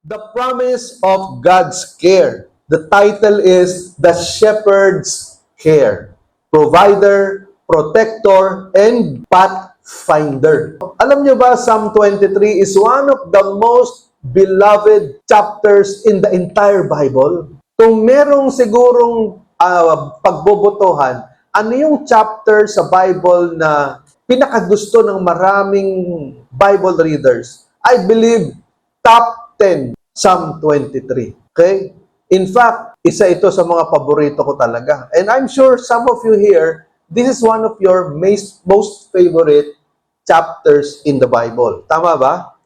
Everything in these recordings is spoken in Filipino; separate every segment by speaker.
Speaker 1: The promise of God's care. The title is The Shepherd's Care. Provider, protector, and pathfinder. Alam nyo ba, Psalm 23 is one of the most beloved chapters in the entire Bible. Kung merong sigurong pagbobotohan, ano yung chapter sa Bible na pinakagusto ng maraming Bible readers? I believe top 10, Psalm 23. Okay? In fact, isa ito sa mga paborito ko talaga. And I'm sure some of you here, this is one of your most favorite chapters in the Bible. Tama ba?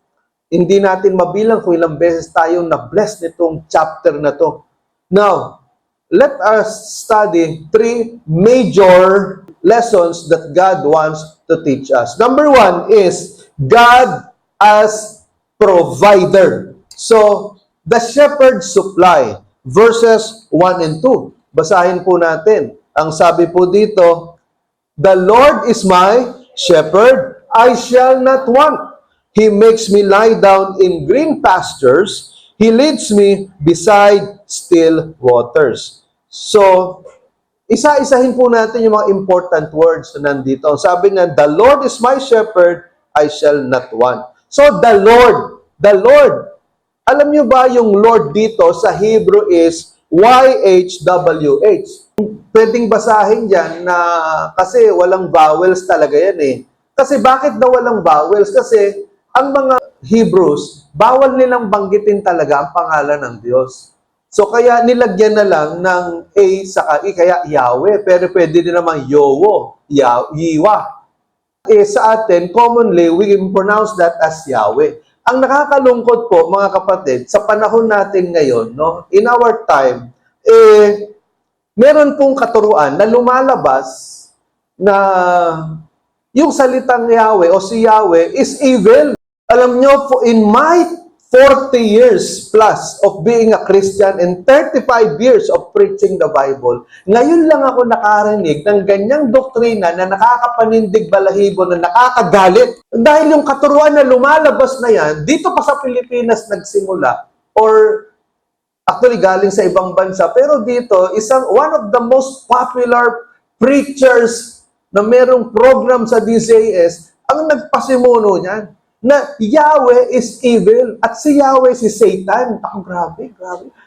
Speaker 1: Hindi natin mabilang kung ilang beses tayong na-bless nitong chapter na to. Now, let us study 3 major lessons that God wants to teach us. Number 1 is God as provider. So, the shepherd supply, verses 1 and 2. Basahin po natin. Ang sabi po dito, the Lord is my shepherd, I shall not want. He makes me lie down in green pastures. He leads me beside still waters. So, isa-isahin po natin yung mga important words na nandito. Sabi nga, the Lord is my shepherd, I shall not want. So, the Lord. Alam nyo ba yung Lord dito sa Hebrew is YHWH. Pwedeng basahin dyan na kasi walang vowels talaga yan eh. Kasi bakit daw walang vowels? Kasi ang mga Hebrews, bawal nilang banggitin talaga ang pangalan ng Diyos. So kaya nilagyan na lang ng A sa I, kaya Yahweh. Pero pwede din naman Yowo, Yiwa. Sa atin, commonly, we pronounce that as Yahweh. Ang nakakalungkot po, mga kapatid, sa panahon natin ngayon, no, in our time, meron pong katuruan na lumalabas na yung salitang Yahweh o si Yahweh is evil. Alam nyo, in my 40 years plus of being a Christian and 35 years of preaching the Bible, ngayon lang ako nakarinig ng ganyang doktrina na nakakapanindig balahibo, na nakakagalit. Dahil yung katuruan na lumalabas na yan, dito pa sa Pilipinas nagsimula, or actually galing sa ibang bansa, pero dito, one of the most popular preachers na merong program sa DZS, ang nagpasimuno niyan, na Yahweh is evil at si Yahweh si Satan. Ako, grabe.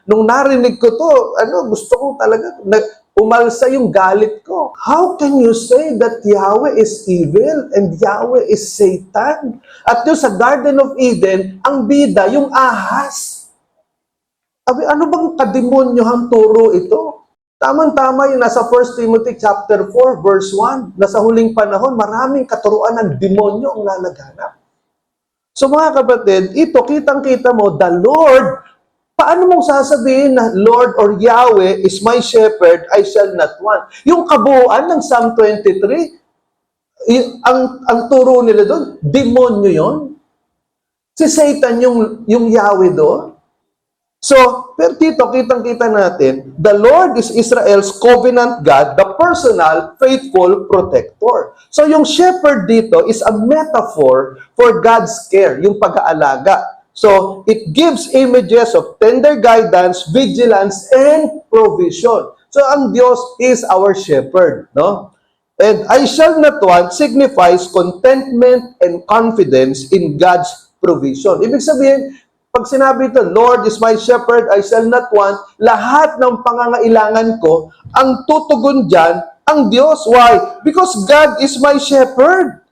Speaker 1: Nung narinig ko to, gusto ko talaga, umalsa yung galit ko. How can you say that Yahweh is evil and Yahweh is Satan? At yung sa Garden of Eden, ang bida, yung ahas. Ano bang kademonyohang turo ito? Tamang-tama yung nasa 1 Timothy chapter 4, verse 1. Nasa huling panahon, maraming katuruan ng demonyo ang lalaganap. So mga kapatid, ito, kitang-kita mo, the Lord, paano mong sasabihin na Lord or Yahweh is my shepherd, I shall not want? Yung kabuuan ng Psalm 23, ang turo nila doon, demonyo yon. Si Satan yung Yahweh doon. So, pero dito, kitang-kita natin, the Lord is Israel's covenant God, the personal, faithful protector. So, yung shepherd dito is a metaphor for God's care, yung pag-aalaga. So, it gives images of tender guidance, vigilance, and provision. So, ang Diyos is our shepherd, no? And I shall not want signifies contentment and confidence in God's provision. Ibig sabihin, pag sinabi ito, Lord is my shepherd, I shall not want, lahat ng pangangailangan ko, ang tutugon dyan, ang Diyos. Why? Because God is my shepherd.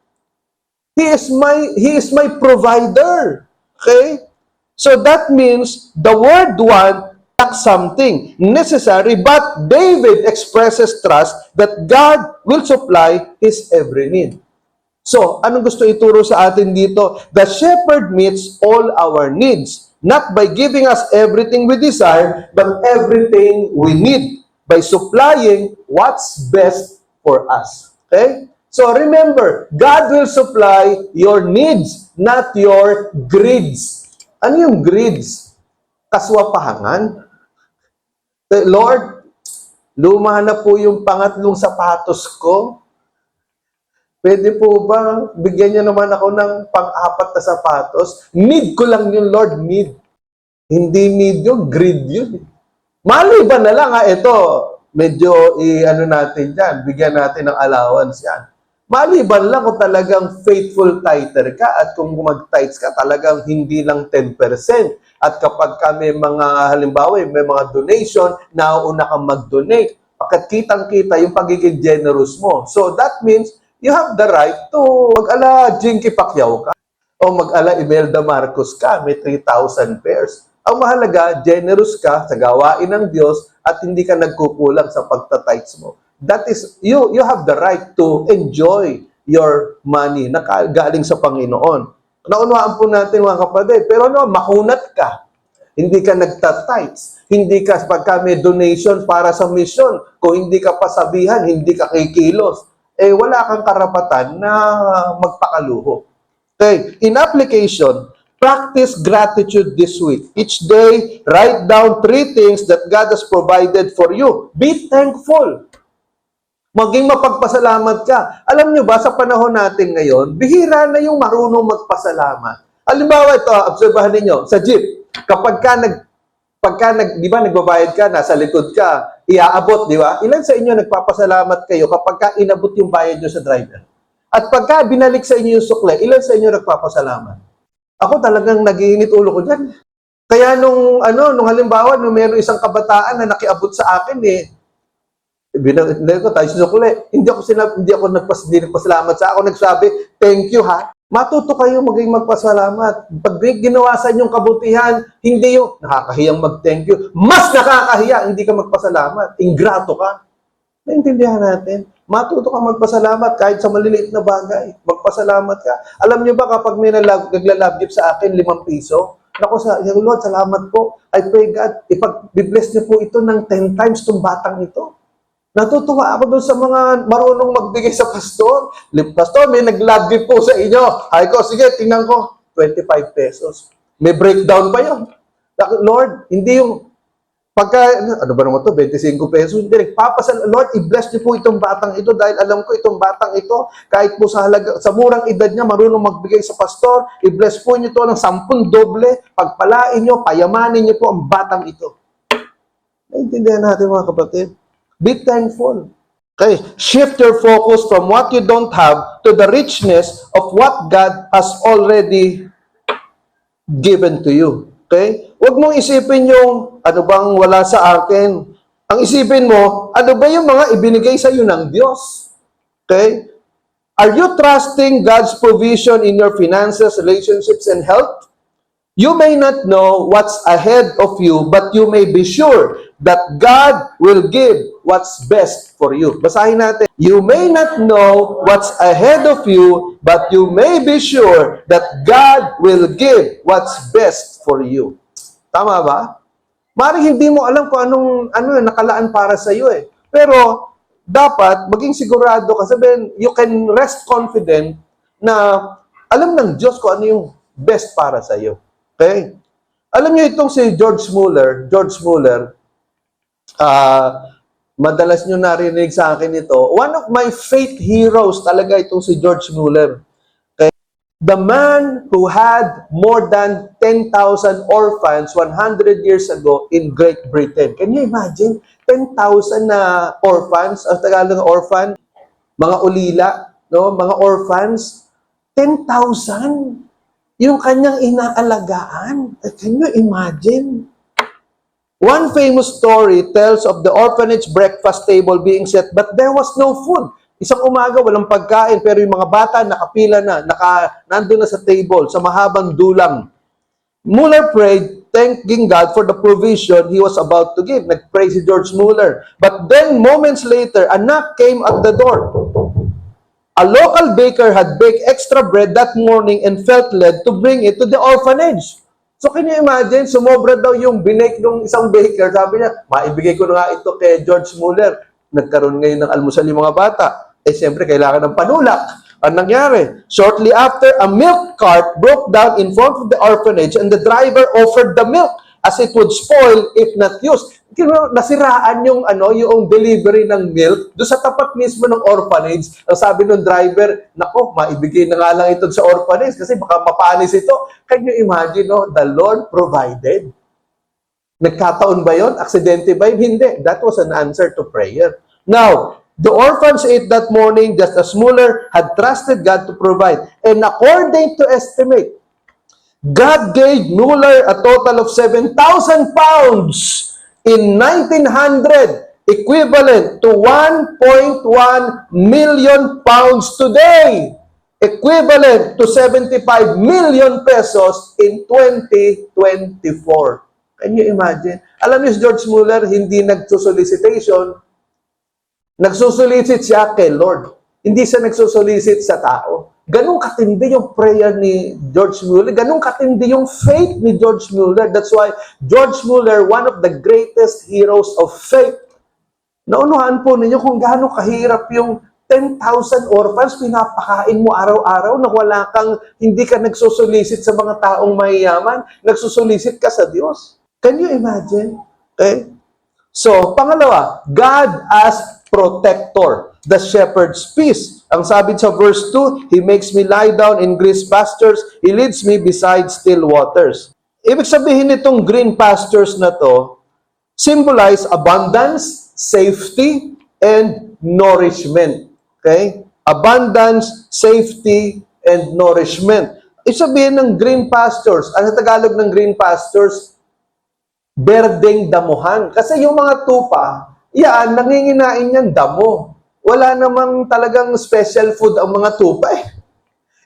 Speaker 1: He is my provider. Okay? So that means the word want lacks something necessary, but David expresses trust that God will supply his every need. So, anong gusto ituro sa atin dito? The shepherd meets all our needs, not by giving us everything we desire, but everything we need, by supplying what's best for us. Okay? So, remember, God will supply your needs, not your greeds. Ano yung greeds? Kaswapahangan. Lord, luma na po yung pangatlong sapatos ko. Pwede po ba bigyan niyo naman ako ng pang-apat na sapatos? Need ko lang yun, Lord, need. Hindi need yun, greed yun. Maliban na lang ito, medyo i-ano natin dyan, bigyan natin ng allowance yan. Maliban lang kung talagang faithful tither ka at kung mag-tithes ka, talagang hindi lang 10%. At kapag may mga, halimbawa, may mga donation, nauna kang mag-donate. Bakit kitang-kita yung pagiging generous mo. So that means, you have the right to mag-ala Jinky Pacquiao ka o mag-ala Imelda Marcos ka, may 3,000 pairs. Ang mahalaga, generous ka sa gawain ng Diyos at hindi ka nagkukulang sa pagtatites mo. That is, you have the right to enjoy your money na galing sa Panginoon. Naunawaan po natin mga kapatid, pero makunat ka. Hindi ka nagtatites. Hindi ka, pagka may donation para sa mission, kung hindi ka pasabihan, hindi ka kikilos, wala kang karapatan na magpakaluho. Okay, in application, practice gratitude this week. Each day, write down 3 things that God has provided for you. Be thankful. Maging mapagpasalamat ka. Alam nyo ba, sa panahon natin ngayon, bihira na yung marunong magpasalamat. Halimbawa ito, obserbahan ninyo, sa jeep, di ba, nagbabayad ka, nasa likod ka, iaabot, di ba? Ilan sa inyo nagpapasalamat kayo kapag inabot yung bayad nyo sa driver? At pagka binalik sa inyo yung sukle, ilan sa inyo nagpapasalamat? Ako talagang nag-iinit ulo ko dyan. Kaya nung halimbawa, nung mayroong isang kabataan na nakiabot sa akin, binalik ko tayo sinukle. Hindi ako nagpasalamat sa ako. Nagsabi, thank you ha. Matuto kayo maging magpasalamat. Pag ginawa sa inyong kabutihan, hindi yung nakakahiyang mag-thank you. Mas nakakahiya, hindi ka magpasalamat. Ingrato ka. Naintindihan natin. Matuto ka magpasalamat kahit sa maliliit na bagay. Magpasalamat ka. Alam niyo ba kapag may nagla-love gift sa akin, 5 piso, naku, Lord, salamat po. I pray God, ipag-bless niyo po ito ng 10 times itong batang ito. Natutuwa ako doon sa mga marunong magbigay sa pastor. Pastor, may nag-love gift po sa inyo. Ay ko, sige, tingnan ko. 25 pesos. May breakdown pa yun. Lord, hindi yung ano ba naman ito? 25 pesos. Hindi, Lord, i-bless niyo po itong batang ito dahil alam ko itong batang ito, kahit po sa murang edad niya, marunong magbigay sa pastor, i-bless po niyo ito ng 10 doble, pagpalain niyo, payamanin niyo po ang batang ito. Naintindihan natin mga kapatid. Be thankful. Okay, shift your focus from what you don't have to the richness of what God has already given to you. Okay? Huwag mong isipin yung, ano bang wala sa akin. Ang isipin mo, ano ba yung mga ibinigay sa iyo ng Diyos? Okay? Are you trusting God's provision in your finances, relationships, and health? You may not know what's ahead of you, but you may be sure that God will give what's best for you. Basahin natin. You may not know what's ahead of you, but you may be sure that God will give what's best for you. Tama ba? Maring hindi mo alam kung anong nakalaan para sa iyo eh. Pero dapat maging sigurado ka, sabihin, you can rest confident na alam ng Diyos kung ano yung best para sa iyo. Okay? Alam niyo itong si George Mueller, madalas nyo narinig sa akin ito. One of my faith heroes talaga itong si George Mueller. Okay? The man who had more than 10,000 orphans 100 years ago in Great Britain. Can you imagine? 10,000 na orphans, ang Tagalog ng orphan, mga ulila, no? Mga orphans, 10,000. Yung kanyang inaalagaan. Can you imagine? One famous story tells of the orphanage breakfast table being set, but there was no food. Isang umaga, walang pagkain, pero yung mga bata nakapila na, nandun na sa table, sa mahabang dulang. Mueller prayed, thanking God for the provision he was about to give. Nag-pray si George Mueller. But then, moments later, a knock came at the door. A local baker had baked extra bread that morning and felt led to bring it to the orphanage. So, can you imagine, sumobra daw yung binake ng isang baker. Sabi niya, maibigay ko na nga ito kay George Mueller. Nagkaroon ngayon ng almusal yung mga bata. Siyempre, kailangan ng panulak. Ang nangyari, shortly after, a milk cart broke down in front of the orphanage and the driver offered the milk as it would spoil if not used. Nasiraan yung delivery ng milk doon sa tapat mismo ng orphanage. Ang sabi ng driver, nako, maibigay na nga lang ito sa orphanage kasi baka mapanis ito. Can you imagine, no? The Lord provided. Nagkataon ba yon? Aksidente ba yun? Hindi. That was an answer to prayer. Now, the orphans ate that morning just as Mueller had trusted God to provide. And according to estimate, God gave Mueller a total of 7,000 pounds in 1900, equivalent to 1.1 million pounds today, equivalent to 75 million pesos in 2024. Can you imagine? Alam niyo si George Mueller, hindi nagsusolicitation, nagsusolicit siya kay Lord. Hindi siya nagsusolicit sa tao. Ganun katindi yung prayer ni George Mueller. Ganun katindi yung faith ni George Mueller. That's why George Mueller, one of the greatest heroes of faith. Naunuhan po ninyo kung gaano kahirap yung 10,000 orphans, pinapakain mo araw-araw na wala kang, hindi ka nagsusolicit sa mga taong mayayaman, nagsusolicit ka sa Diyos. Can you imagine? Okay? So, pangalawa, God as protector, the shepherd's peace. Ang sabi sa verse 2, He makes me lie down in green pastures, He leads me beside still waters. Ibig sabihin nitong green pastures na to, symbolize abundance, safety, and nourishment. Okay? Abundance, safety, and nourishment. Ibig sabihin ng green pastures, ano sa Tagalog ng green pastures? Berdeng damuhan. Kasi yung mga tupa, yan, nanginginain yan damo. Wala namang talagang special food ang mga tupa eh.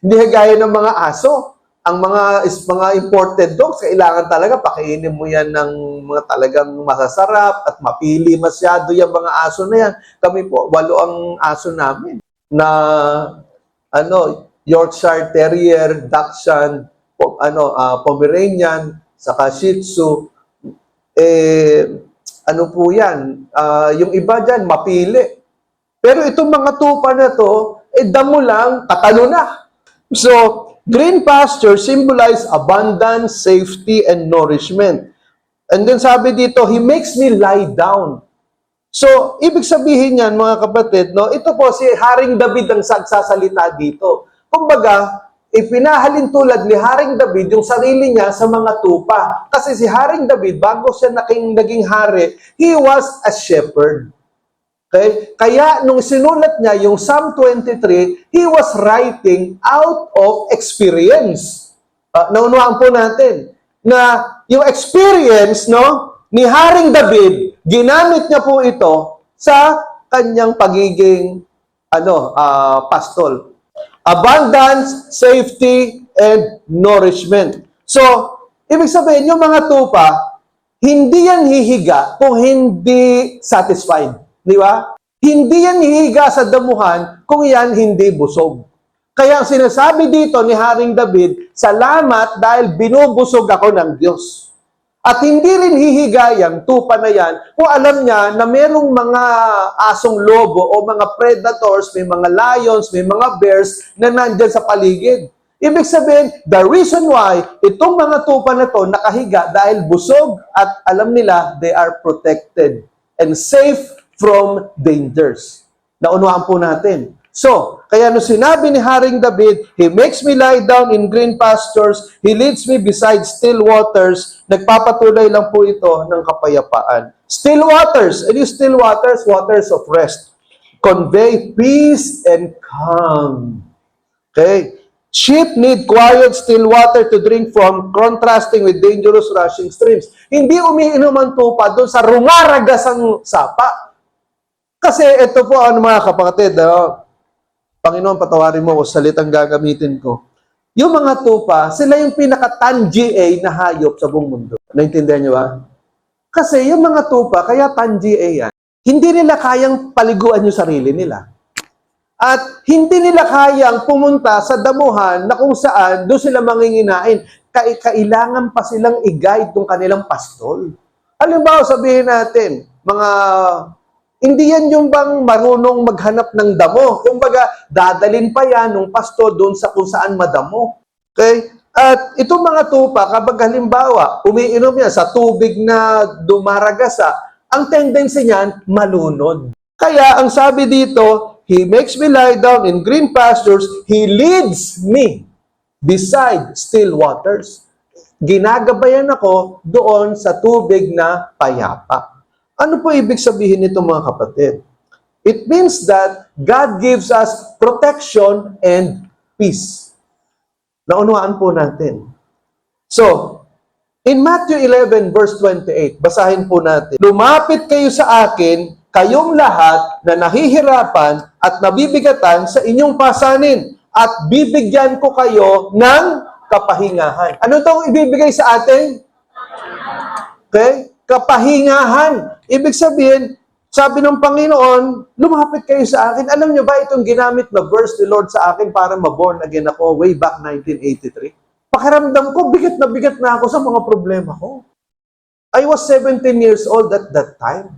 Speaker 1: Hindi gaya ng mga aso. Ang mga imported dogs, kailangan talaga pakainin mo yan ng mga talagang masasarap at mapili masyado yung mga aso na yan. Kami po, 8 ang aso namin na Yorkshire Terrier, Dachshund, Pomeranian, saka Shih Tzu. Ano po yan? Yung iba dyan, mapili. Pero itong mga tupa na to, damo lang, katalo na. So, green pasture symbolize abundance, safety, and nourishment. And then sabi dito, He makes me lie down. So, ibig sabihin yan, mga kapatid, no, ito po si Haring David ang sagsasalita dito. Kumbaga, ipinahalin tulad ni Haring David yung sarili niya sa mga tupa. Kasi si Haring David, bago siya naging hari, he was a shepherd. Okay? Kaya nung sinulat niya yung Psalm 23, he was writing out of experience. Naunawaan po natin na yung experience ni Haring David, ginamit niya po ito sa kanyang pagiging pastol. Abundance, safety, and nourishment. So, ibig sabihin, yung mga tupa, hindi yan hihiga kung hindi satisfied. Di ba? Hindi yan hihiga sa damuhan kung yan hindi busog. Kaya ang sinasabi dito ni Haring David, salamat dahil binubusog ako ng Diyos. At hindi rin hihiga yung tupa na yan kung alam niya na merong mga asong lobo o mga predators, may mga lions, may mga bears na nandyan sa paligid. Ibig sabihin, the reason why itong mga tupa na to nakahiga dahil busog at alam nila they are protected and safe from dangers. Naunawaan po natin. So, kaya nung sinabi ni Haring David, He makes me lie down in green pastures, He leads me beside still waters, nagpapatuloy lang po ito ng kapayapaan. Still waters, and yung still waters, waters of rest, convey peace and calm. Okay? Sheep need quiet, still water to drink from, contrasting with dangerous rushing streams. Hindi umiinom ang tupa doon sa rumaragasang sapa. Kasi ito po, mga kapatid, Panginoon, patawarin mo ko sa salitang gagamitin ko. Yung mga tupa, sila yung pinaka-tan-GA na hayop sa buong mundo. Naintindihan niyo ba? Kasi yung mga tupa, kaya tan-GA yan, hindi nila kayang paliguan yung sarili nila. At hindi nila kayang pumunta sa damuhan na kung saan doon sila manginginain. Kailangan pa silang i-guide ng kanilang pastol. Halimbawa, sabihin natin, hindi yan yung bang marunong maghanap ng damo. Kumbaga, dadalin pa yan ng pasto doon sa kung saan madamo. Okay? At itong mga tupa, kapag halimbawa, umiinom yan sa tubig na dumaragasa, ang tendency niyan, malunod. Kaya, ang sabi dito, He makes me lie down in green pastures, He leads me beside still waters. ginagabayan ako doon sa tubig na payapa. Ano po ibig sabihin nito mga kapatid? It means that God gives us protection and peace. Naunawaan po natin. So, in Matthew 11 verse 28, basahin po natin. Lumapit kayo sa akin, kayong lahat na nahihirapan at nabibigatan sa inyong pasanin, at bibigyan ko kayo ng kapahingahan. Ano itong ibibigay sa atin? Okay? Kapahingahan. Ibig sabihin, sabi ng Panginoon, lumapit kayo sa akin. Alam niyo ba itong ginamit na verse ni Lord sa akin para ma-born again ako way back 1983? Pakiramdam ko, bigat na ako sa mga problema ko. I was 17 years old at that time.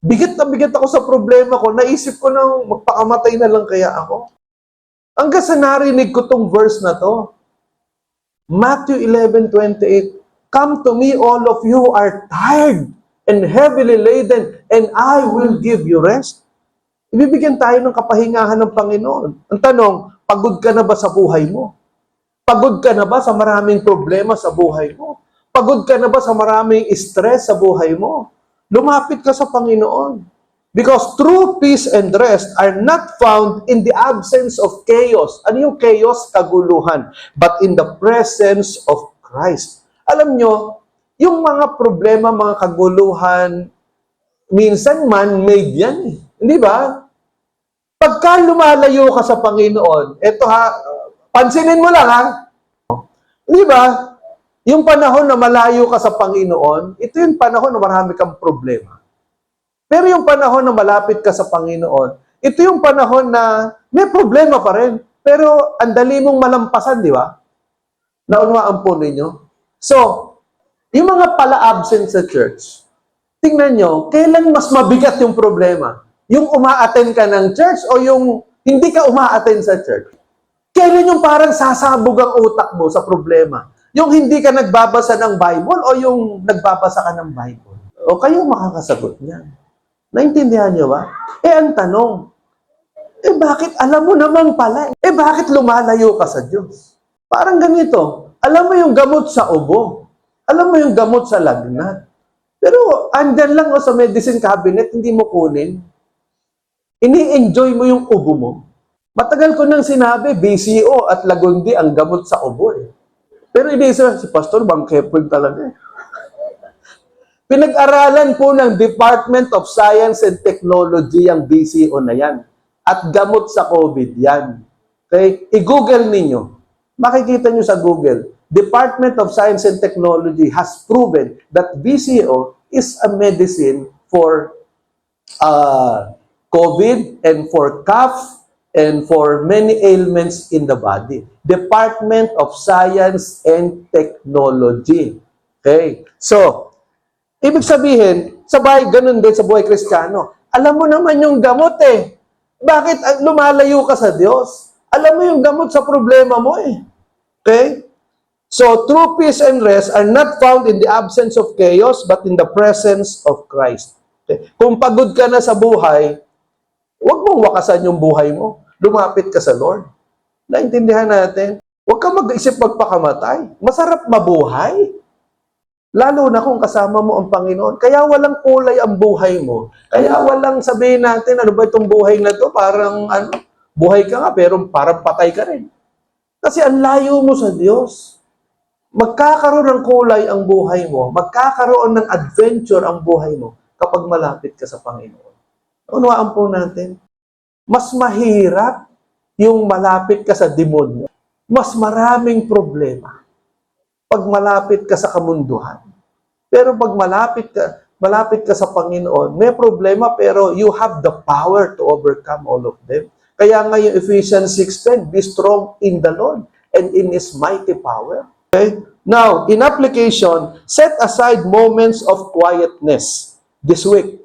Speaker 1: Bigat ako sa problema ko. Naisip ko na magpakamatay na lang kaya ako. Hanggang sa narinig ko tong verse na to. Matthew 11:28, come to me all of you who are tired and heavily laden, and I will give you rest. Ibibigyan tayo ng kapahingahan ng Panginoon. Ang tanong, pagod ka na ba sa buhay mo? Pagod ka na ba sa maraming problema sa buhay mo? Pagod ka na ba sa maraming stress sa buhay mo? Lumapit ka sa Panginoon. Because true peace and rest are not found in the absence of chaos. Ano yung chaos? Kaguluhan. But in the presence of Christ. Alam nyo, yung mga problema, mga kaguluhan, minsan man-made yan. Hindi ba? Pagka lumalayo ka sa Panginoon, eto ha, pansinin mo lang ha. Hindi ba? Yung panahon na malayo ka sa Panginoon, ito yung panahon na marami kang problema. Pero yung panahon na malapit ka sa Panginoon, ito yung panahon na may problema pa rin. Pero ang dali mong malampasan, di ba? Naunawaan po ninyo? So, yung mga pala-absent sa church, tingnan nyo, kailan mas mabigat yung problema? Yung uma-attend ka ng church o yung hindi ka uma-attend sa church? Kailan yung parang sasabog ang utak mo sa problema? Yung hindi ka nagbabasa ng Bible o yung nagbabasa ka ng Bible? O kayo makakasagot niyan. Naintindihan nyo ba? Ang tanong, bakit alam mo naman pala? Bakit lumalayo ka sa Diyos? Parang ganito, alam mo yung gamot sa ubo, alam mo yung gamot sa lagnat, pero andyan lang o sa medicine cabinet, hindi mo kunin. Ini-enjoy mo yung ubo mo. Matagal ko nang sinabi, BCO at Lagundi ang gamot sa ubo eh. Pero iniisip, si Pastor, bangkepul talaga eh. Pinag-aralan po ng Department of Science and Technology ang BCO na yan. At gamot sa COVID yan. Okay? I-Google ninyo. Makikita nyo sa Google. Department of Science and Technology has proven that BCO is a medicine for COVID and for cough and for many ailments in the body. Department of Science and Technology. Okay? So, ibig sabihin, sabay, ganun din sa buhay Kristiyano. Alam mo naman yung gamot eh. Bakit lumalayo ka sa Diyos? Alam mo yung gamot sa problema mo eh. Okay? So, true peace and rest are not found in the absence of chaos, but in the presence of Christ. Okay? Kung pagod ka na sa buhay, huwag mong wakasan yung buhay mo. Lumapit ka sa Lord. Naintindihan natin? Huwag ka mag-isip magpakamatay. Masarap mabuhay. Lalo na kung kasama mo ang Panginoon. Kaya walang kulay ang buhay mo. Kaya walang sabihin natin, ano ba itong buhay na to? Parang, buhay ka nga, pero parang patay ka rin. Kasi ang layo mo sa Diyos. Magkakaroon ng kulay ang buhay mo. Magkakaroon ng adventure ang buhay mo kapag malapit ka sa Panginoon. Unawaan po natin, mas mahirap yung malapit ka sa demonyo. Mas maraming problema pag malapit ka sa kamunduhan. Pero pag malapit ka sa Panginoon, may problema pero you have the power to overcome all of them. Kaya nga yung Ephesians 6:10, be strong in the Lord and in His mighty power. Okay? Now, in application, set aside moments of quietness this week.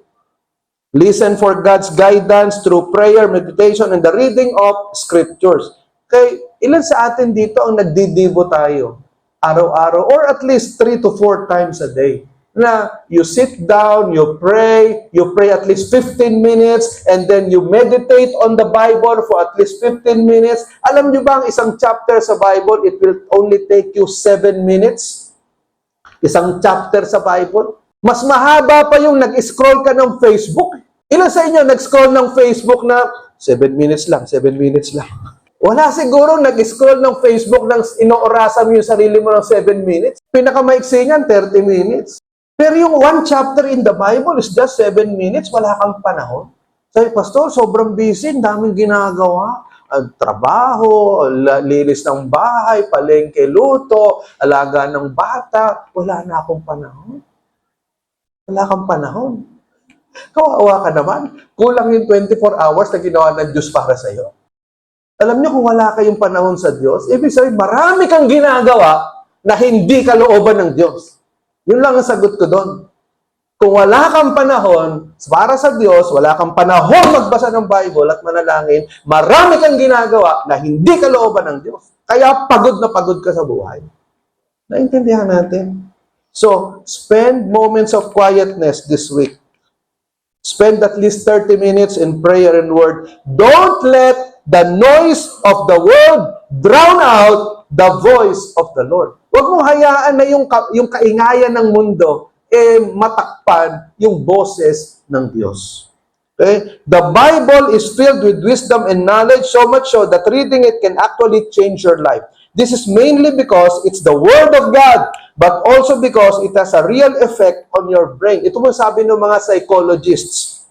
Speaker 1: Listen for God's guidance through prayer, meditation, and the reading of scriptures. Okay? Ilan sa atin dito ang nagdidibo tayo? Araw-araw, or at least 3 to 4 times a day. na you sit down, you pray at least 15 minutes, and then you meditate on the Bible for at least 15 minutes. Alam nyo ba ang isang chapter sa Bible, it will only take you 7 minutes? Isang chapter sa Bible. Mas mahaba pa yung nag-scroll ka ng Facebook. Ilan sa inyo nag-scroll ng Facebook na 7 minutes lang, 7 minutes lang? Wala siguro nag-scroll ng Facebook nang inoorasan mo yung sarili mo ng 7 minutes. Pinakamaiksi niyan, 30 minutes. Pero yung one chapter in the Bible is just 7 minutes, wala kang panahon. Sabi, Pastor, sobrang busy, daming ginagawa. Trabaho, linis ng bahay, palengke, luto, alaga ng bata. Wala na akong panahon. Wala kang panahon. Kawawa ka naman. Kulang yung 24 hours na ginawa ng Diyos para sa iyo. Alam niyo kung wala kayong panahon sa Diyos, ibig sabihin marami kang ginagawa na hindi kalooban ng Diyos. Yun lang ang sagot ko doon. Kung wala kang panahon para sa Diyos, wala kang panahon magbasa ng Bible at manalangin, marami kang ginagawa na hindi kalooban ng Diyos. Kaya pagod na pagod ka sa buhay. Naintindihan natin? So, spend moments of quietness this week. Spend at least 30 minutes in prayer and word. Don't let the noise of the world drown out the voice of the Lord. Huwag mong hayaan na yung kaingayan ng mundo matakpan yung boses ng Diyos. Okay? The Bible is filled with wisdom and knowledge, so much so that reading it can actually change your life. This is mainly because it's the Word of God, but also because it has a real effect on your brain. Ito mo sabi ng mga psychologists.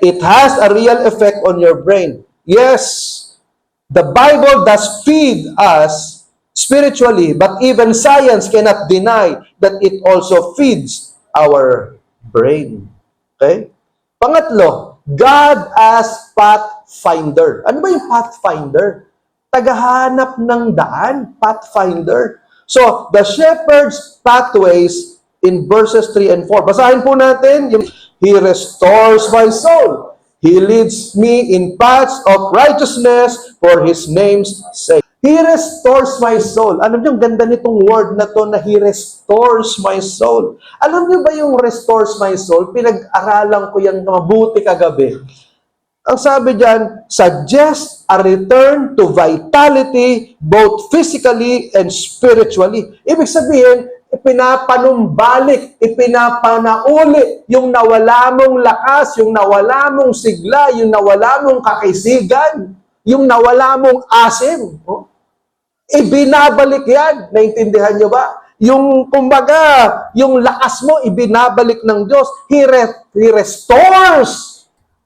Speaker 1: It has a real effect on your brain. Yes, the Bible does feed us spiritually, but even science cannot deny that it also feeds our brain. Okay? Pangatlo, God as pathfinder. Ano ba yung pathfinder? Tagahanap ng daan, pathfinder. So, the shepherd's pathways in verses 3 and 4. Basahin po natin. He restores my soul. He leads me in paths of righteousness for His name's sake. He restores my soul. Alam niyo, ganda nitong word na to na He restores my soul. Alam niyo ba yung restores my soul? Pinag-aralan ko yan mabuti kagabi. Ang sabi diyan, suggest a return to vitality both physically and spiritually. Ibig sabihin, ipinapanumbalik, ipinapanauli yung nawala mong lakas, yung nawala mong sigla, yung nawala mong kakisigan, yung nawala mong asim. Oh? Ibinabalik yan. Naintindihan nyo ba? Yung, kumbaga, yung lakas mo, ibinabalik ng Diyos. He restores.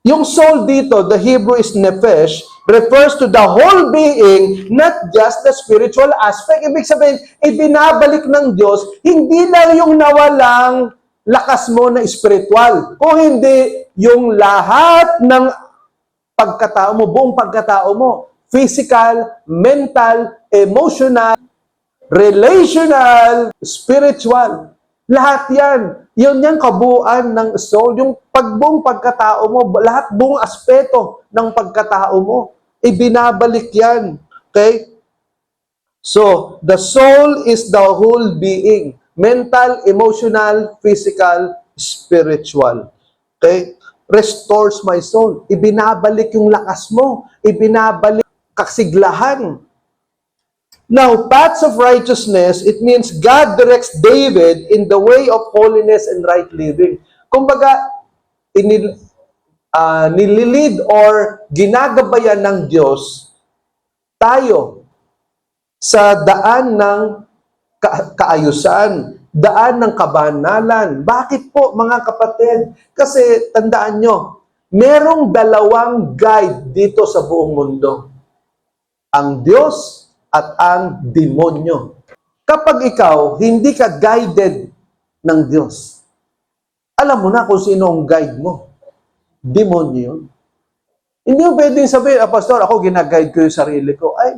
Speaker 1: Yung soul dito, the Hebrew is nephesh, refers to the whole being, not just the spiritual aspect. Ibig sabihin, ibinabalik ng Diyos, hindi lang yung nawalang lakas mo na spiritual. Kung hindi, yung lahat ng pagkatao mo, buong pagkatao mo, physical, mental, emotional, relational, spiritual. Lahat yan. Yun yung kabuuan ng soul. Yung buong pagkatao mo, lahat buong aspeto ng pagkatao mo, ibinabalik yan. Okay? So, the soul is the whole being. Mental, emotional, physical, spiritual. Okay? Restores my soul. Ibinabalik yung lakas mo. Ibinabalik kasiglahan. Now, paths of righteousness, it means God directs David in the way of holiness and right living. Kumbaga, nililid or ginagabayan ng Diyos tayo sa daan ng kaayusan, daan ng kabanalan. Bakit po, mga kapatid? Kasi, tandaan nyo, merong dalawang guide dito sa buong mundo. Ang Diyos at ang demonyo. Kapag ikaw, hindi ka guided ng Diyos, alam mo na kung sino ang guide mo. Demonyo yun. Hindi mo pwedeng sabihin, Pastor, ako ginaguide ko yung sarili ko. Ay,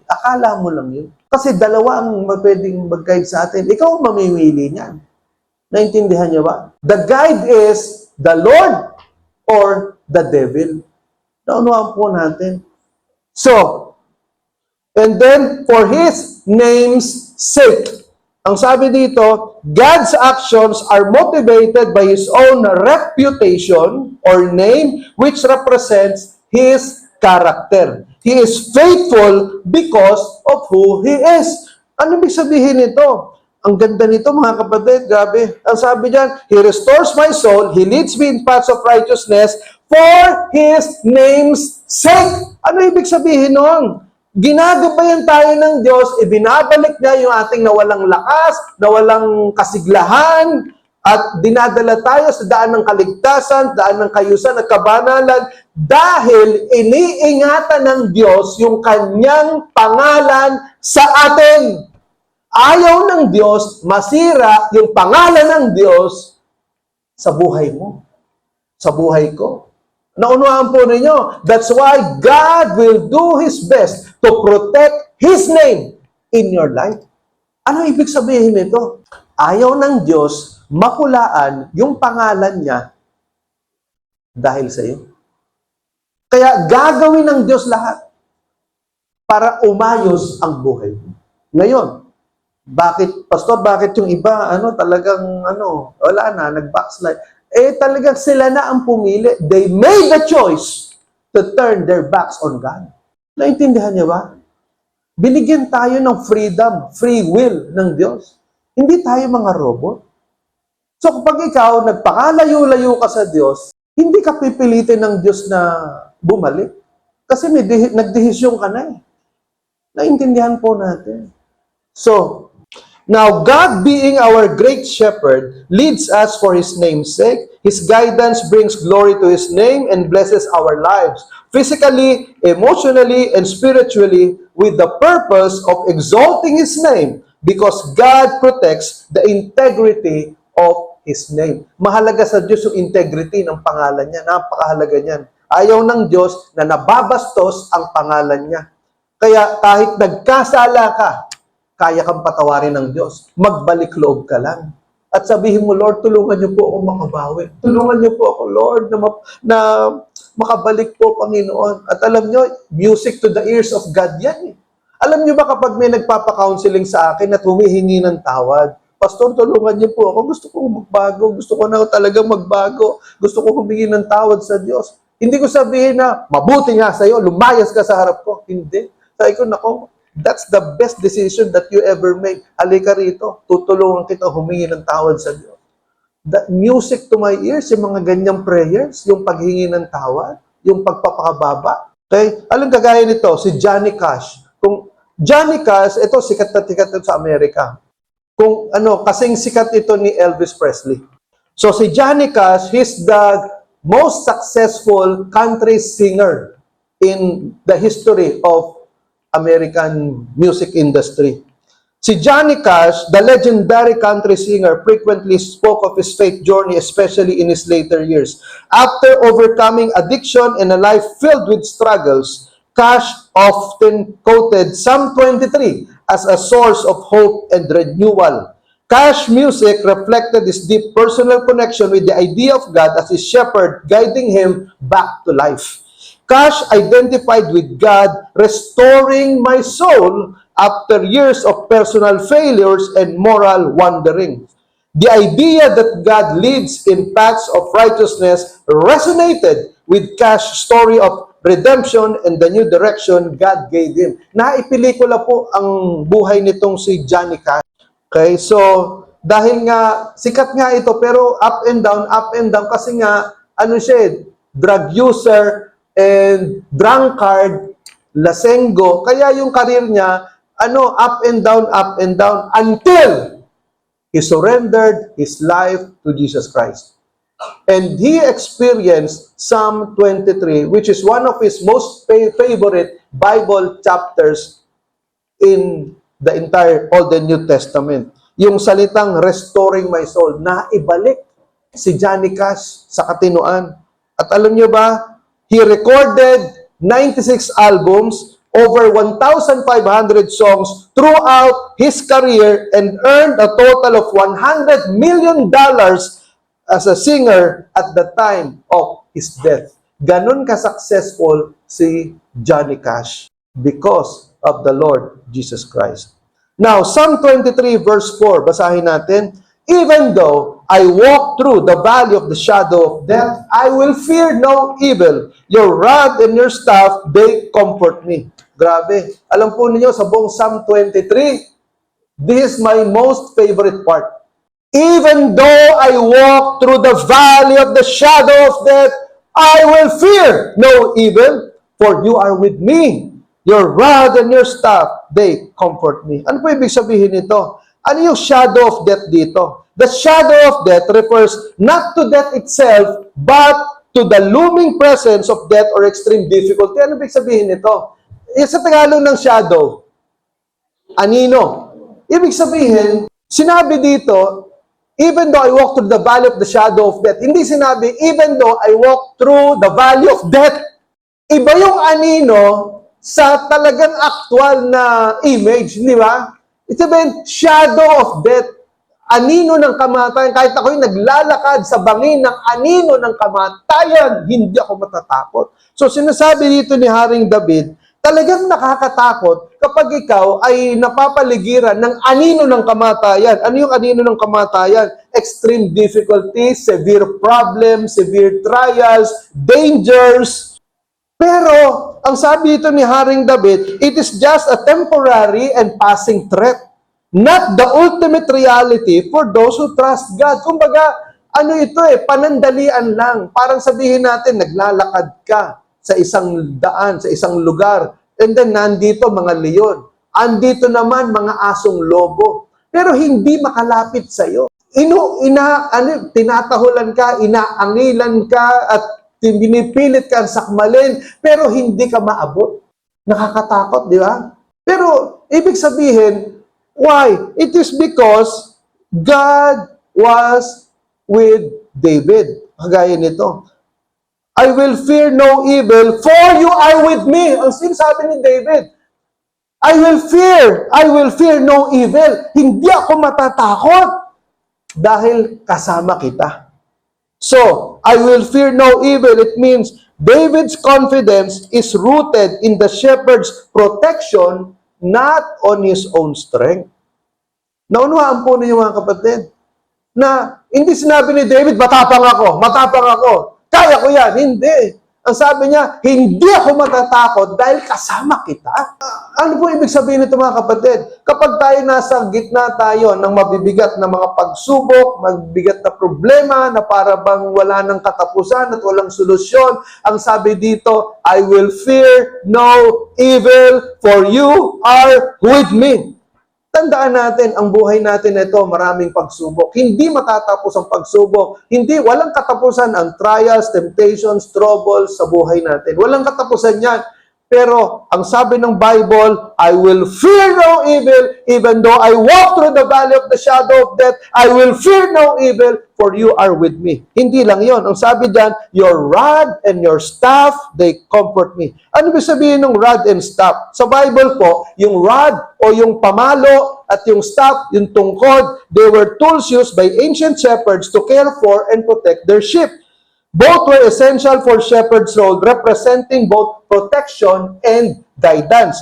Speaker 1: akala mo lang yun. Kasi dalawa ang pwedeng mag-guide sa atin. Ikaw ang mamimili niyan. Naintindihan niyo ba? The guide is the Lord or the devil. Naunuhan po natin. So, and then, for His name's sake. Ang sabi dito, God's actions are motivated by His own reputation or name, which represents His character. He is faithful because of who He is. Ano ibig sabihin nito? Ang ganda nito mga kapatid, grabe. Ang sabi diyan, He restores my soul, He leads me in paths of righteousness for His name's sake. Ano ibig sabihin nun? Ginagabayan tayo ng Diyos, ibinabalik niya yung ating nawalang lakas, nawalang kasiglahan, at dinadala tayo sa daan ng kaligtasan, daan ng kayusan at kabanalan, dahil iniingatan ng Diyos yung kanyang pangalan sa atin. Ayaw ng Diyos masira yung pangalan ng Diyos sa buhay mo, sa buhay ko. Naunawaan po ninyo, that's why God will do His best to protect His name in your life. Ano ibig sabihin nito? Ayaw ng Diyos makulaan yung pangalan niya dahil sa iyo. Kaya gagawin ng Diyos lahat para umayos ang buhay mo. Ngayon, Pastor, bakit yung iba, wala na, nag-backslide? Talagang sila na ang pumili. They made the choice to turn their backs on God. Naintindihan niyo ba? Binigyan tayo ng freedom, free will ng Diyos. Hindi tayo mga robot. So kapag ikaw, nagpakalayo-layo ka sa Diyos, hindi ka pipilitin ng Diyos na bumalik. Kasi nagdesisyon ka na eh. Naintindihan po natin. So, now, God being our great shepherd leads us for His name's sake. His guidance brings glory to His name and blesses our lives, physically, emotionally, and spiritually, with the purpose of exalting His name because God protects the integrity of His name. Mahalaga sa Diyos yung integrity ng pangalan niya. Napakahalaga niyan. Ayaw ng Diyos na nababastos ang pangalan niya. Kaya kahit nagkasala ka, kaya kang patawarin ng Diyos. Magbalik loob ka lang. At sabihin mo, Lord, tulungan niyo po ako makabawi. Tulungan niyo po ako, Lord, na makabalik po, Panginoon. At alam niyo, music to the ears of God yan eh. Alam niyo ba kapag may nagpapa-counseling sa akin at humihingi ng tawad, Pastor, tulungan niyo po ako. Gusto ko magbago. Gusto ko na talagang magbago. Gusto ko humingi ng tawad sa Diyos. Hindi ko sabihin na, mabuti nga sa'yo, lumayas ka sa harap ko. Hindi. Sabi ko, nako, that's the best decision that you ever make. Halika rito, tutulungan kita humingi ng tawad sa Diyos. The music to my ears, yung mga ganyang prayers, yung paghingi ng tawad, yung pagpapakababa. Okay? Alam kagaya nito, si Johnny Cash. Kung Johnny Cash, ito sikat na sikat sa Amerika. Kung kasing sikat ito ni Elvis Presley. So si Johnny Cash, he's the most successful country singer in the history of American music industry. Si Johnny Cash, the legendary country singer, frequently spoke of his faith journey, especially in his later years. After overcoming addiction and a life filled with struggles, Cash often quoted Psalm 23 as a source of hope and renewal. Cash music reflected his deep personal connection with the idea of God as his shepherd, guiding him back to life. Cash identified with God, restoring my soul after years of personal failures and moral wandering. The idea that God leads in paths of righteousness resonated with Cash's story of redemption and the new direction God gave him. Naipelikula po ang buhay nitong si Johnny Cash. Okay, so dahil nga sikat nga ito pero up and down kasi nga siya, drug user and drunkard, lasenggo. Kaya yung career niya up and down until he surrendered his life to Jesus Christ. And he experienced Psalm 23, which is one of his most favorite Bible chapters in the entire Old and New Testament. Yung salitang restoring my soul, na ibalik si Johnny Cash sa katinoan. At alam nyo ba, he recorded 96 albums, over 1,500 songs throughout his career and earned a total of $100 million as a singer at the time of his death. Ganon ka-successful si Johnny Cash because of the Lord Jesus Christ. Now, Psalm 23 verse 4, basahin natin. Even though I walk through the valley of the shadow of death, I will fear no evil. Your rod and your staff, they comfort me. Grabe. Alam po ninyo, sa buong Psalm 23, this is my most favorite part. Even though I walk through the valley of the shadow of death, I will fear no evil, for you are with me. Your rod and your staff, they comfort me. Ano po ibig sabihin nito? Ano yung shadow of death dito? The shadow of death refers not to death itself, but to the looming presence of death or extreme difficulty. Ano ibig sabihin nito? Sa Tagalog ng shadow, anino. Ibig sabihin, sinabi dito, even though I walk through the valley of the shadow of death, hindi sinabi, even though I walk through the valley of death. Iba yung anino sa talagang actual na image, di ba? It's about shadow of death. Anino ng kamatayan. Kahit ako'y naglalakad sa bangin ng anino ng kamatayan, hindi ako matatakot. So sinasabi dito ni Haring David, talagang nakakatakot kapag ikaw ay napapaligiran ng anino ng kamatayan. Ano yung anino ng kamatayan? Extreme difficulties, severe problems, severe trials, dangers. Pero, ang sabi dito ni Haring David, it is just a temporary and passing threat, not the ultimate reality for those who trust God. Kumbaga, ano ito panandalian lang. Parang sabihin natin, naglalakad ka sa isang daan, sa isang lugar, and then nandito mga leon. Andito naman mga asong lobo. Pero hindi makalapit sa iyo. Tinatahulan ka, inaangilan ka, at binipilit kang sakmalin, pero hindi ka maabot. Nakakatakot, di ba? Pero, ibig sabihin, why? It is because God was with David. Kagaya nito. I will fear no evil, for you are with me. Ang sinasabi ni David, I will fear no evil. Hindi ako matatakot dahil kasama kita. So, I will fear no evil. It means David's confidence is rooted in the shepherd's protection, not on his own strength. Naunawaan po ninyo mga kapatid, na hindi sinabi ni David, matapang ako, kaya ko yan. Hindi. Ang sabi niya, hindi ako matatakot dahil kasama kita. Ano po ibig sabihin nito mga kapatid? Kapag tayo nasa gitna tayo ng mabibigat na mga pagsubok, mabibigat na problema na para bang wala ng katapusan at walang solusyon, ang sabi dito, I will fear no evil, for you are with me. Tandaan natin, ang buhay natin ito, maraming pagsubok. Hindi matatapos ang pagsubok. Walang katapusan ang trials, temptations, troubles sa buhay natin. Walang katapusan yan. Pero, ang sabi ng Bible, I will fear no evil, even though I walk through the valley of the shadow of death, I will fear no evil, for you are with me. Hindi lang yon. Ang sabi dyan, your rod and your staff, they comfort me. Ano ba sabihin ng rod and staff? Sa Bible po, yung rod o yung pamalo at yung staff, yung tungkod, they were tools used by ancient shepherds to care for and protect their sheep. Both were essential for shepherd's role, representing both protection and guidance.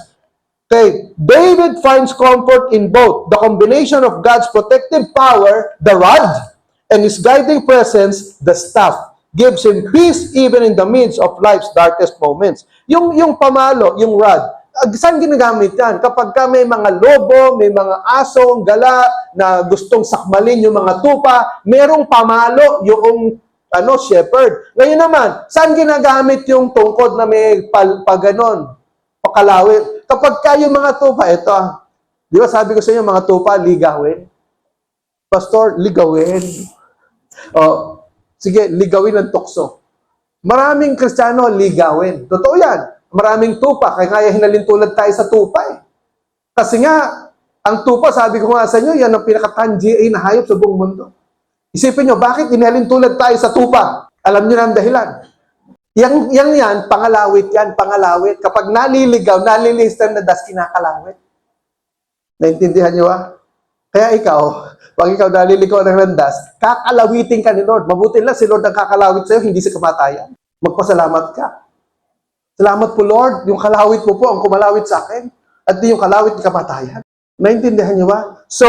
Speaker 1: Okay, David finds comfort in both. The combination of God's protective power, the rod, and his guiding presence, the staff, gives him peace even in the midst of life's darkest moments. Yung pamalo, yung rod, saan ginagamit yan? Kapag may mga lobo, may mga asong, gala, na gustong sakmalin yung mga tupa, merong pamalo yung shepherd. Ngayon naman, saan ginagamit yung tungkod na may paganon, pakalawit? Kapag yung mga tupa, ito di ba sabi ko sa inyo, mga tupa, ligawin. Pastor, ligawin. Sige, ligawin ang tukso. Maraming Kristiyano, ligawin. Totoo yan. Maraming tupa, kaya hinalintulad tayo sa tupa Kasi nga, ang tupa, sabi ko nga sa inyo, yan ang pinaka-tangiay na hayop sa buong mundo. Isipin nyo, bakit inalintulad tayo sa tupa? Alam nyo na ang dahilan. Yan, pangalawit yan, pangalawit. Kapag naliligaw, nalilista na das, kinakalawit. Naintindihan nyo Kaya ikaw, pag ikaw naliligaw ng landas, kakalawitin ka ni Lord. Mabuti lang si Lord ang kakalawit sa'yo, hindi sa kamatayan. Magpasalamat ka. Salamat po Lord, yung kalawit mo po ang kumalawit sa akin, at di yung kalawit ng kamatayan. Naintindihan niyo ba? So,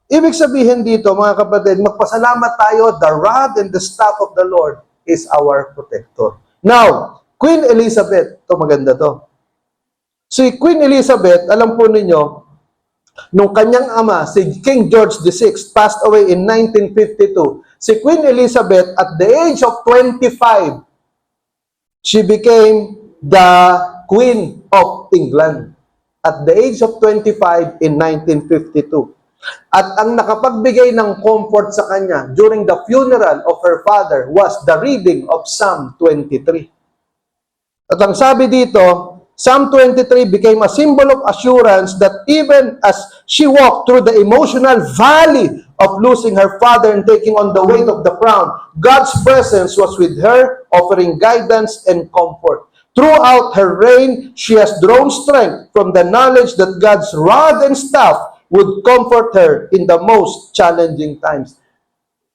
Speaker 1: ibig sabihin dito, mga kapatid, magpasalamat tayo, the rod and the staff of the Lord is our protector. Now, Queen Elizabeth, ito maganda to. Si Queen Elizabeth, alam po ninyo, nung kanyang ama, si King George VI, passed away in 1952. Si Queen Elizabeth, at the age of 25, she became the Queen of England. At the age of 25 in 1952. At ang nakapagbigay ng comfort sa kanya during the funeral of her father was the reading of Psalm 23. At ang sabi dito, Psalm 23 became a symbol of assurance that even as she walked through the emotional valley of losing her father and taking on the weight of the crown, God's presence was with her, offering guidance and comfort. Throughout her reign, she has drawn strength from the knowledge that God's rod and staff would comfort her in the most challenging times.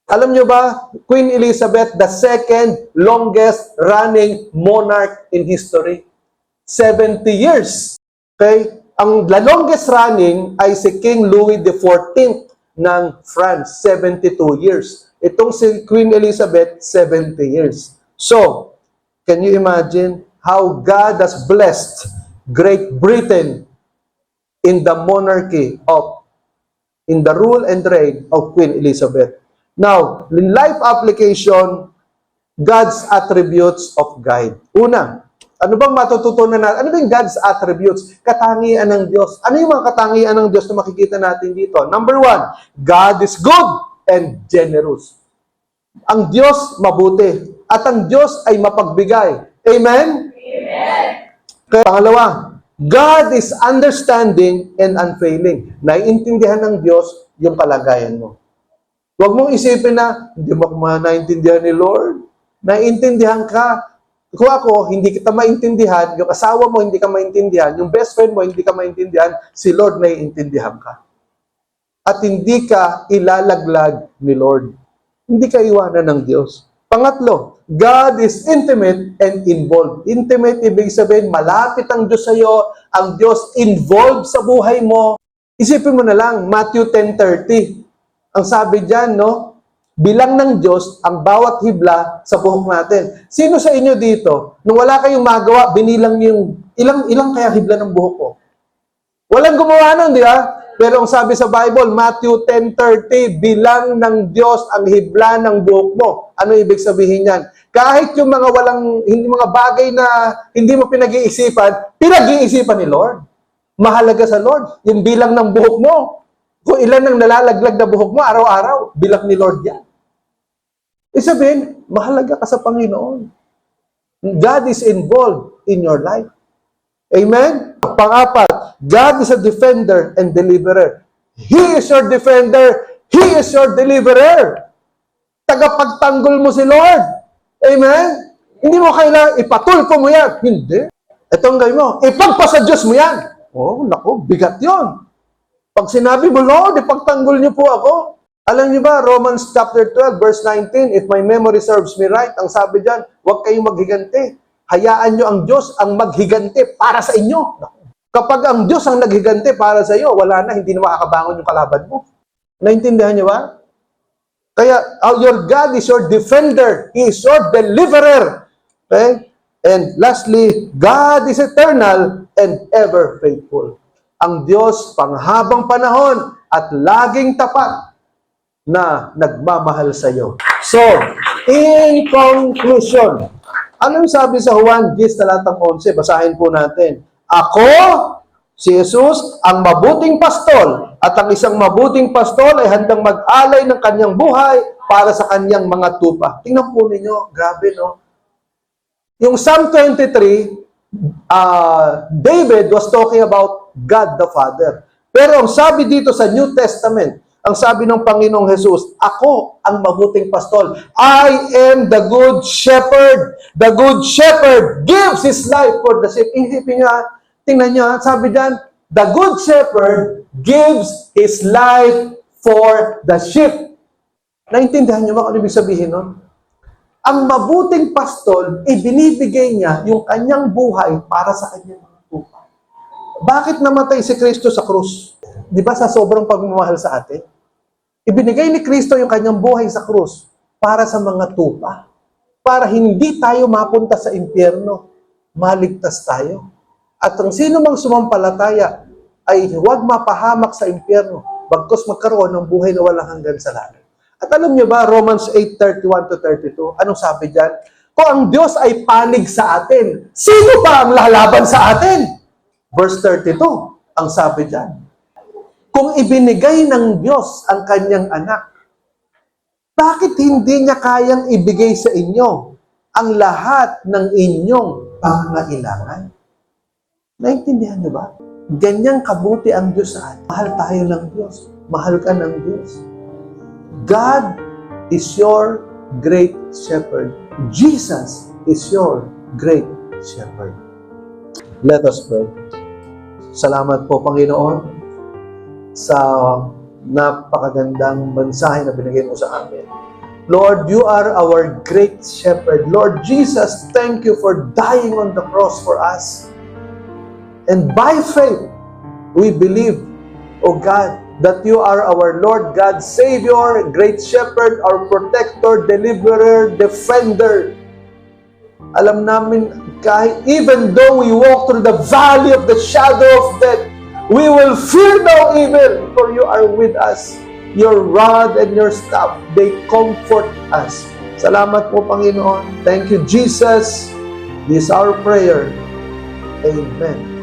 Speaker 1: Alam niyo ba, Queen Elizabeth, the second longest running monarch in history. 70 years. Okay? Ang the longest running ay si King Louis XIV ng France, 72 years. Itong si Queen Elizabeth, 70 years. So, can you imagine how God has blessed Great Britain in the monarchy of, in the rule and reign of Queen Elizabeth. Now, in life application, God's attributes of guide. Una, ano bang matututunan natin? Ano bang God's attributes? Katangian ng Diyos. Ano yung mga katangian ng Diyos na makikita natin dito? Number one, God is good and generous. Ang Diyos mabuti. At ang Diyos ay mapagbigay. Amen? Amen. Kaya pangalawa, God is understanding and unfailing. Naiintindihan ng Diyos yung kalagayan mo. Huwag mong isipin na, hindi mo naintindihan ni Lord. Naiintindihan ka. Kung ako, hindi kita maintindihan, yung asawa mo, hindi ka maintindihan, yung best friend mo, hindi ka maintindihan, si Lord naiintindihan ka. At hindi ka ilalaglag ni Lord. Hindi ka iwanan ng Diyos. Pangatlo, God is intimate and involved. Intimate, ibig sabihin, malapit ang Diyos sa iyo, ang Diyos involved sa buhay mo. Isipin mo na lang, Matthew 10:30. Ang sabi diyan, no? Bilang ng Diyos ang bawat hibla sa buhok natin. Sino sa inyo dito, nung wala kayong magawa, binilang niyo yung ilang kaya hibla ng buhok ko? Walang gumawa nun, di ba? Pero ang sabi sa Bible, Matthew 10:30, bilang ng Diyos ang hibla ng buhok mo. Ano ibig sabihin yan? Kahit yung mga hindi mga bagay na hindi mo pinag-iisipan, pinag-iisipan ni Lord. Mahalaga sa Lord, yung bilang ng buhok mo. Kung ilan ang nalalaglag na buhok mo, araw-araw, bilang ni Lord yan. Isabihin, mahalaga ka sa Panginoon. God is involved in your life. Amen? Pang-apat, God is a defender and deliverer. He is your defender. He is your deliverer. Tagapagtanggol mo si Lord. Amen? Hindi mo kailangan ipatulpo mo yan. Hindi. Ito ang gawin mo. Ipagpasa Diyos mo yan. Oh, naku, bigat yon. Pag sinabi mo, Lord, ipagtanggol niyo po ako. Alam niyo ba, Romans chapter 12, verse 19, if my memory serves me right, ang sabi dyan, huwag kayong maghigante. Hayaan niyo ang Diyos ang maghigante para sa inyo. Kapag ang Diyos ang naghigante para sa iyo, wala na, hindi na makakabangon yung kalaban mo. Naintindihan niyo ba? Kaya, your God is your defender. He is your deliverer. Okay? And lastly, God is eternal and ever faithful. Ang Diyos panghabang panahon at laging tapat na nagmamahal sa iyo. So, in conclusion, anong sabi sa Juan 10, talatang 11? Basahin po natin. Ako, si Jesus, ang mabuting pastol, at ang isang mabuting pastol ay handang mag-alay ng kanyang buhay para sa kanyang mga tupa. Tingnan po ninyo, grabe, no? Yung Psalm 23, David was talking about God the Father. Pero ang sabi dito sa New Testament, ang sabi ng Panginoong Jesus, ako ang mabuting pastol. I am the good shepherd. The good shepherd gives his life for the sheep. Isipin niya, tingnan niyo, sabi diyan, the good shepherd gives his life for the sheep. Naintindihan niyo ba kung ibig sabihin nun? Ang mabuting pastol, ibinibigay niya yung kanyang buhay para sa kanyang mga tupa. Bakit namatay si Kristo sa krus? di ba sa sobrang pagmamahal sa atin, ibinigay ni Kristo yung kanyang buhay sa krus para sa mga tupa. Para hindi tayo mapunta sa impyerno, maligtas tayo. At ang sino mang sumampalataya ay huwag mapahamak sa impyerno, bagkus magkaroon ng buhay na walang hanggan sa langit. At alam niyo ba, Romans 8:31-32, anong sabi diyan? Kung ang Diyos ay panig sa atin, sino pa ang lalaban sa atin? Verse 32, ang sabi diyan. Kung ibinigay ng Diyos ang kanyang anak, bakit hindi niya kayang ibigay sa inyo ang lahat ng inyong pangangailangan? Naintindihan niyo ba? Ganyang kabuti ang Diyos sa atin. Mahal tayo ng Diyos. Mahal ka ng Diyos. God is your great shepherd. Jesus is your great shepherd. Let us pray. Salamat po, Panginoon, sa napakagandang mensahe na binigay mo sa amin. Lord, you are our great shepherd. Lord Jesus, thank you for dying on the cross for us. And by faith, we believe, O God, that you are our Lord God, Savior, great shepherd, our protector, deliverer, defender. Alam namin, kahit even though we walk through the valley of the shadow of death, we will fear no evil, for you are with us. Your rod and your staff, they comfort us. Salamat po, Panginoon. Thank you, Jesus. This is our prayer. Amen.